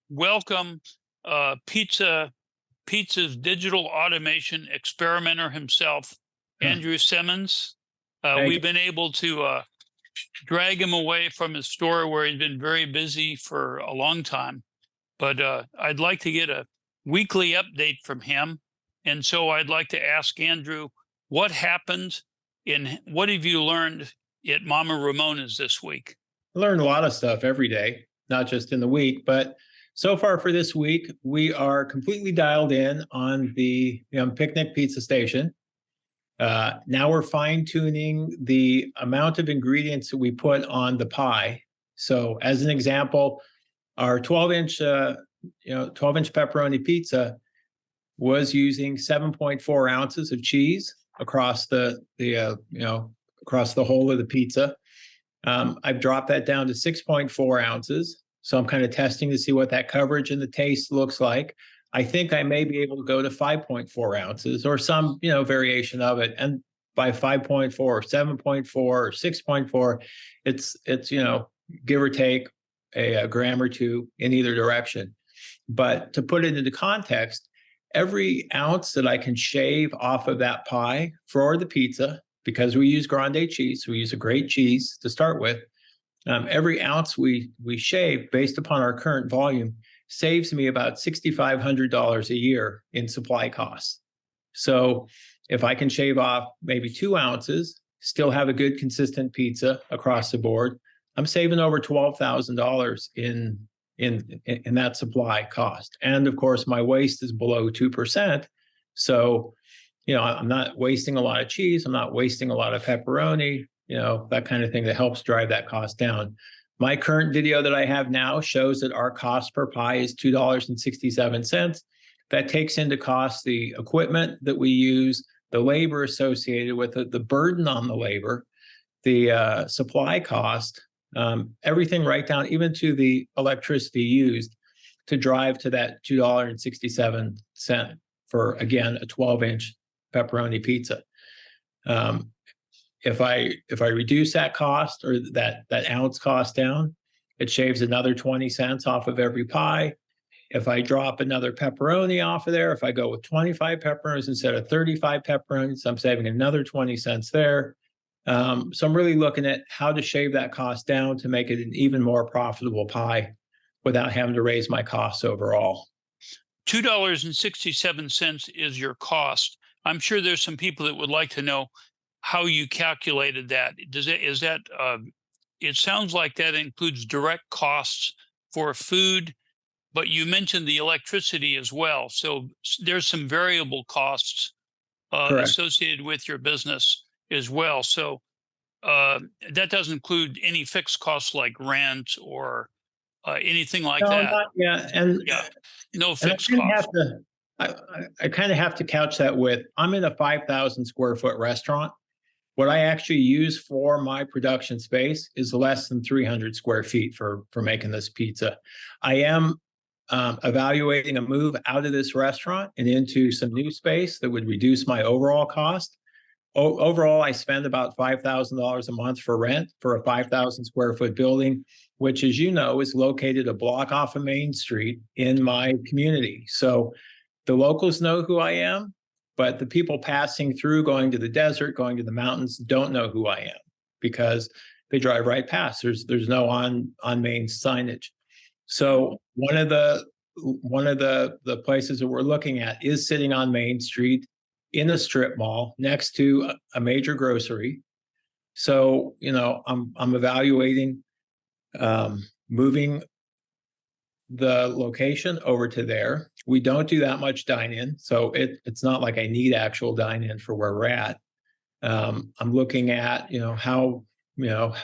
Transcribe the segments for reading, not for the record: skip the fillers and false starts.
welcome pizza's digital automation experimenter himself, Huh. Andrew Simmons. Thank We've you. been able to drag him away from his store where he's been very busy for a long time. But I'd like to get a weekly update from him. And so I'd like to ask Andrew, what happened what have you learned at Mama Ramona's this week? I learn a lot of stuff every day, not just in the week, but so far for this week, we are completely dialed in on the picnic pizza station. Now we're fine tuning the amount of ingredients that we put on the pie. So, as an example, our 12-inch, 12-inch pepperoni pizza was using 7.4 ounces of cheese across across the whole of the pizza. I've dropped that down to 6.4 ounces. So I'm kind of testing to see what that coverage and the taste looks like. I think I may be able to go to 5.4 ounces or some, variation of it. And by 5.4, 7.4, or 6.4, it's give or take a gram or two in either direction. But to put it into context, every ounce that I can shave off of that pie for the pizza, because we use grande cheese, we use a great cheese to start with. Every ounce we shave based upon our current volume saves me about $6,500 a year in supply costs. So if I can shave off maybe 2 ounces, still have a good consistent pizza across the board, I'm saving over $12,000 in that supply cost. And of course, my waste is below 2%. So I'm not wasting a lot of cheese. I'm not wasting a lot of pepperoni, that kind of thing that helps drive that cost down. My current video that I have now shows that our cost per pie is $2.67. That takes into cost the equipment that we use, the labor associated with it, the burden on the labor, the supply cost, everything right down, even to the electricity used to drive to that $2.67 for, again, a 12-inch pepperoni pizza. If I reduce that cost or that ounce cost down, it shaves another 20 cents off of every pie. If I drop another pepperoni off of there, if I go with 25 pepperonis instead of 35 pepperonis, I'm saving another 20 cents there. So I'm really looking at how to shave that cost down to make it an even more profitable pie without having to raise my costs overall. $2.67 is your cost. I'm sure there's some people that would like to know how you calculated that. It sounds like that includes direct costs for food, but you mentioned the electricity as well. So there's some variable costs associated with your business as well. So that doesn't include any fixed costs like rent or anything like that. Not yet. And no fixed costs. I kind of have to couch that with, I'm in a 5,000 square foot restaurant. What I actually use for my production space is less than 300 square feet for making this pizza. I am evaluating a move out of this restaurant and into some new space that would reduce my overall cost. Overall, I spend about $5,000 a month for rent for a 5,000 square foot building, which, as you know, is located a block off of Main Street in my community. So the locals know who I am, but the people passing through, going to the desert, going to the mountains, don't know who I am because they drive right past. There's no on main signage. So one of the places that we're looking at is sitting on Main Street in a strip mall next to a major grocery. So I'm evaluating moving the location over to there. We don't do that much dine-in, so it's not like I need actual dine-in for where we're at. I'm looking at how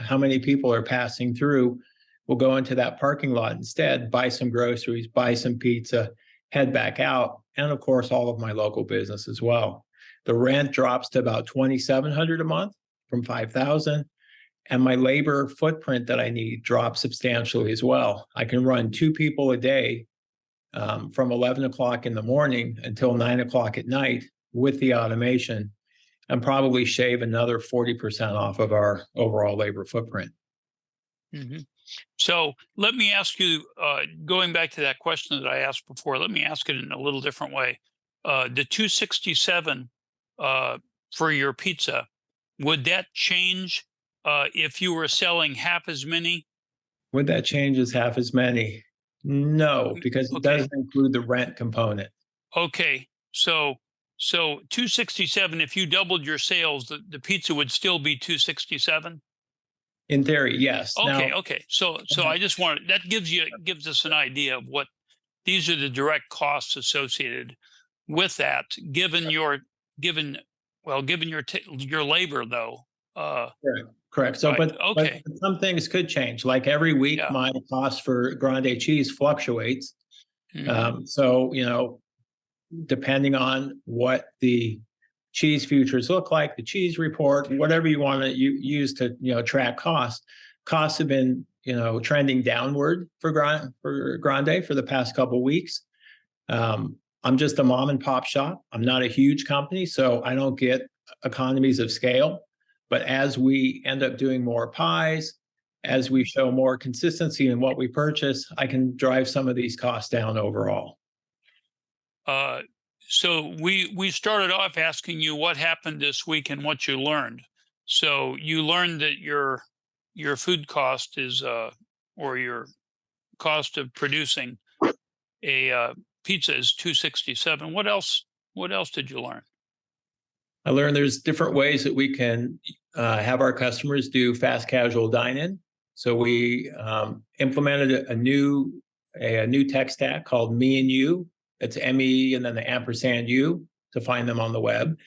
many people are passing through. We'll go into that parking lot instead, buy some groceries, buy some pizza, head back out, and of course all of my local business as well. The rent drops to about $2,700 a month from $5,000. And my labor footprint that I need drops substantially as well. I can run 2 people a day from 11 o'clock in the morning until 9 o'clock at night with the automation, and probably shave another 40% off of our overall labor footprint. Mm-hmm. So let me ask you, going back to that question that I asked before, let me ask it in a little different way. The 267 uh, for your pizza, would that change if you were selling half as many? Would that change as half as many? No, because it Okay. doesn't include the rent component. Okay. So 267, if you doubled your sales, the pizza would still be 267? In theory, yes. Okay, Now, okay. So I just wanted that gives us an idea of what these are the direct costs associated with that, given given your labor though. Uh, correct. Correct. So, right. but Okay. some things could change. Like every week, Yeah. my cost for grande cheese fluctuates. Hmm. So, depending on what the cheese futures look like, the cheese report, whatever you want to use to track costs. Costs have been trending downward for grande for the past couple of weeks. I'm just a mom and pop shop. I'm not a huge company, so I don't get economies of scale. But as we end up doing more pies, as we show more consistency in what we purchase, I can drive some of these costs down overall. Uh, so we started off asking you what happened this week and what you learned. So you learned that your food cost is or your cost of producing a pizza is 267. What else did you learn? I learned there's different ways that we can have our customers do fast casual dine-in. So we implemented a new tech stack called Me and You. It's ME and then the ampersand U to find them on the web.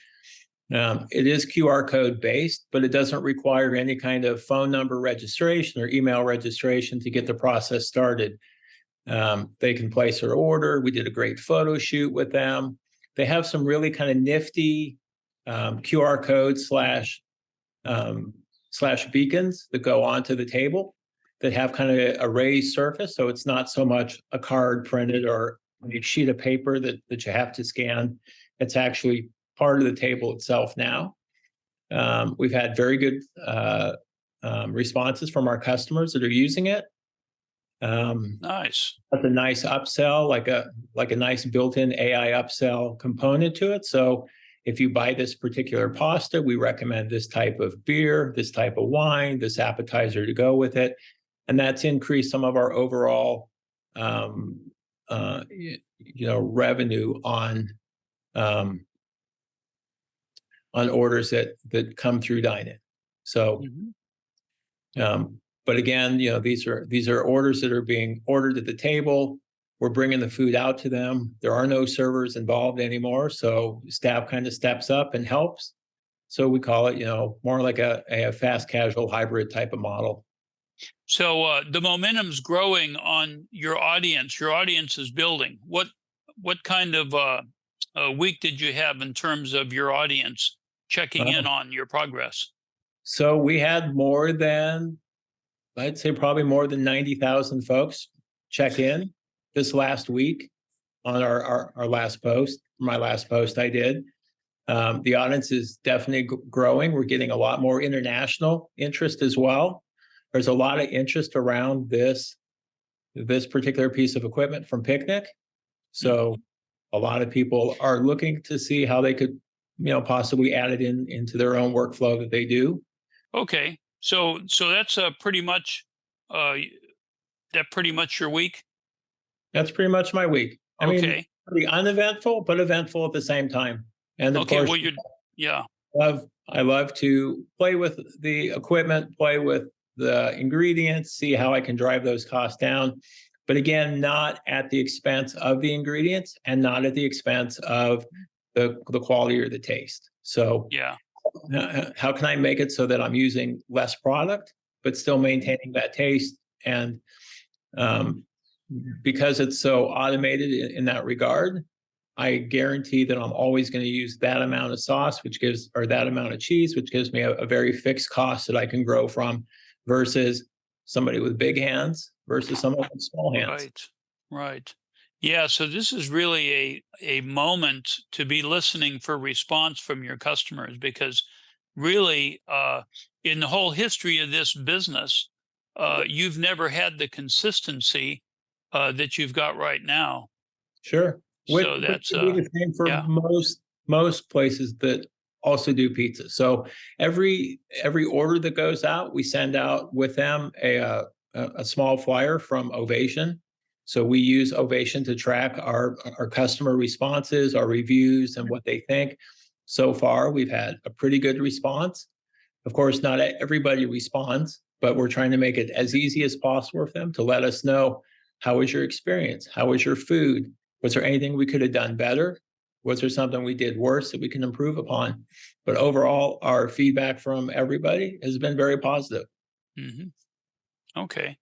It is QR code based, but it doesn't require any kind of phone number registration or email registration to get the process started. They can place their order. We did a great photo shoot with them. They have some really kind of nifty QR code slash beacons that go onto the table that have kind of a raised surface. So it's not so much a card printed or a sheet of paper that you have to scan. It's actually part of the table itself now. We've had very good responses from our customers that are using it. Nice. That's a nice upsell, like a nice built-in AI upsell component to it. So if you buy this particular pasta, we recommend this type of beer, this type of wine, this appetizer to go with it, and that's increased some of our overall, um, revenue um, on orders that come through dine-in. So Mhm. but again, these are orders that are being ordered at the table. We're bringing the food out to them. There are no servers involved anymore, so staff kind of steps up and helps. So we call it, more like a fast casual hybrid type of model. So the momentum's growing on your audience. Your audience is building. What kind of week did you have in terms of your audience checking in Uh, on your progress? so we had I'd say probably more than 90,000 folks check in this last week on our last post. My last post I did. The audience is definitely growing. We're getting a lot more international interest as well. There's a lot of interest around this particular piece of equipment from Picnic. So Mhm. a lot of people are looking to see how they could, possibly add it into their own workflow that they do. Okay, so that's pretty much uh, pretty much your week. That's pretty much my week. I mean, Okay, pretty uneventful, but eventful at the same time. And of okay. course, Well, you're yeah. I love to play with the equipment, play with the ingredients, see how I can drive those costs down. But again, not at the expense of the ingredients and not at the expense of the quality or the taste. So, Yeah. how can I make it so that I'm using less product, but still maintaining that taste? And um, because it's so automated in that regard, I guarantee that I'm always going to use that amount of sauce, or that amount of cheese, which gives me a very fixed cost that I can grow from versus somebody with big hands versus someone with small hands. Right. Right. Yeah. So this is really a moment to be listening for response from your customers because really in the whole history of this business, you've never had the consistency that you've got right now. Sure. So Which that's would be the same for yeah. most places that also do pizza. So every order that goes out, we send out with them a small flyer from Ovation. So we use Ovation to track our customer responses, our reviews, and what they think. So far, we've had a pretty good response. Of course, not everybody responds, but we're trying to make it as easy as possible for them to let us know, how was your experience? How was your food? Was there anything we could have done better? Was there something we did worse that we can improve upon? But overall, our feedback from everybody has been very positive. Hmm. Okay.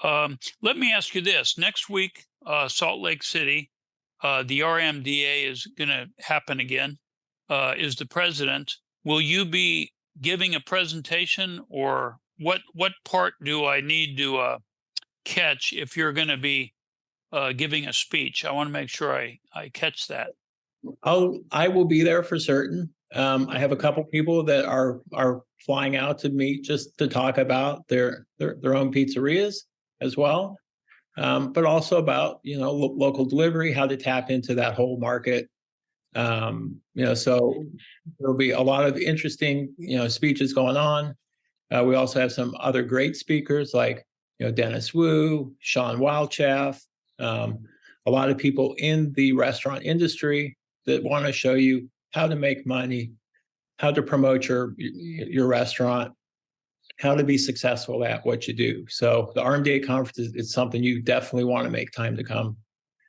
Let me ask you this. Next week, Salt Lake City, the RMDA is going to happen again. Is the president? Will you be giving a presentation, or what part do I need to catch if you're going to be giving a speech? I want to make sure I catch that. I will be there for certain. I have a couple people that are flying out to meet just to talk about their own pizzerias as well, but also about local delivery, how to tap into that whole market. So there'll be a lot of interesting speeches going on. We also have some other great speakers like Dennis Wu, Sean Wildchaff, um, a lot of people in the restaurant industry that want to show you how to make money, how to promote your restaurant, how to be successful at what you do. So the RMDA conference is something you definitely want to make time to come.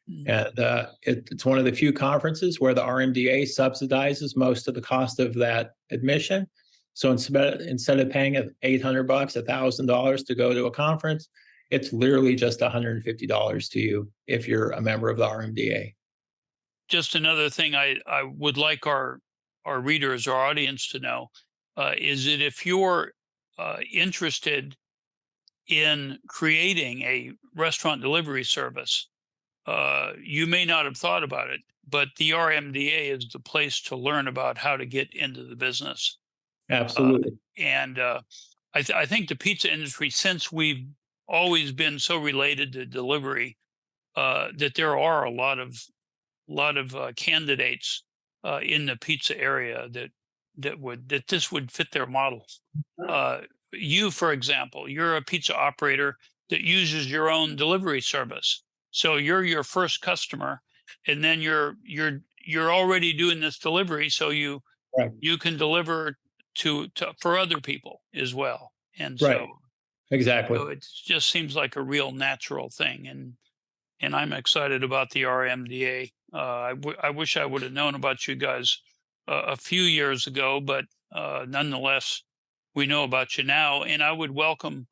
Mm. And it's one of the few conferences where the RMDA subsidizes most of the cost of that admission. So instead of paying $800, $1,000 to go to a conference, it's literally just $150 to you if you're a member of the RMDA. Just another thing I would like our readers, our audience to know, is that if you're interested in creating a restaurant delivery service, you may not have thought about it, but the RMDA is the place to learn about how to get into the business. Uh, Absolutely. and I think the pizza industry, since we've always been so related to delivery, that there are a lot of candidates in the pizza area that this would fit their model. Uh, you, for example, you're a pizza operator that uses your own delivery service, so you're your first customer, and then you're already doing this delivery, so you Right. you can deliver to for other people as well, and Right. Exactly. so it just seems like a real natural thing, and I'm excited about the RMDA. I wish I would have known about you guys a few years ago, but nonetheless, we know about you now. And I would welcome.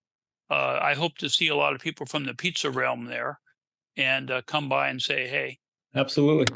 I hope to see a lot of people from the pizza realm there, and come by and say hey. Absolutely.